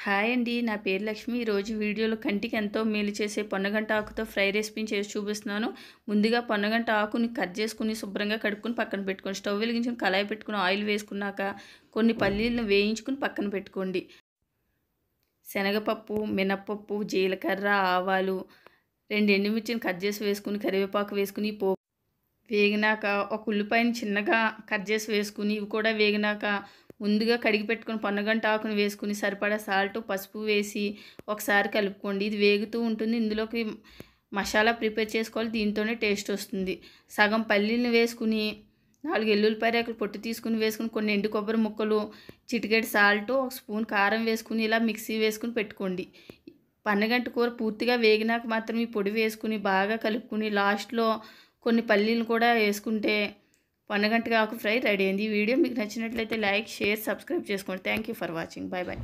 Hi అండి. నా పేరు లక్ష్మి. ఈరోజు వీడియోలో కంటికి ఎంతో మేలు చేసే పొన్నగంట ఆకుతో ఫ్రై రెసిపీని చేసి చూపిస్తున్నాను. ముందుగా పొన్నగంట ఆకుని కట్ చేసుకుని శుభ్రంగా కడుక్కొని పక్కన పెట్టుకోండి. స్టవ్ వెలిగించుకొని కళాయి పెట్టుకుని ఆయిల్ వేసుకున్నాక కొన్ని పల్లీలను వేయించుకుని పక్కన పెట్టుకోండి. శనగపప్పు, మినప్పప్పు, జీలకర్ర, ఆవాలు, 2 ఎండుమిర్చిని కట్ చేసి వేసుకుని కరివేపాకు వేసుకుని పోపు వేగినాక ఒక ఉల్లిపాయని చిన్నగా కట్ చేసి వేసుకుని ఇవి కూడా వేగినాక ముందుగా కడిగి పెట్టుకుని పొన్నగంట ఆకుని వేసుకుని సరిపడా సాల్ట్, పసుపు వేసి ఒకసారి కలుపుకోండి. ఇది వేగుతూ ఉంటుంది. ఇందులోకి మసాలా ప్రిపేర్ చేసుకోవాలి. దీంతోనే టేస్ట్ వస్తుంది. సగం పల్లీలను వేసుకుని 4 ఎల్లుల్లిపాయ రేకులు పొట్టు తీసుకుని వేసుకుని కొన్ని ఎండు కొబ్బరి ముక్కలు, చిటికెడు సాల్ట్, 1 స్పూన్ కారం వేసుకుని ఇలా మిక్సీ వేసుకుని పెట్టుకోండి. పొన్నగంట కూర పూర్తిగా వేగినాక మాత్రం ఈ పొడి వేసుకుని బాగా కలుపుకుని లాస్ట్లో కొన్ని పల్లీలు కూడా వేసుకుంటే పొన్నగంట ఆకు ఫ్రై రెడీ అయింది. ఈ వీడియో మీకు నచ్చినట్లయితే లైక్, షేర్, సబ్స్క్రైబ్ చేసుకోండి. Thank you for watching. Bye bye.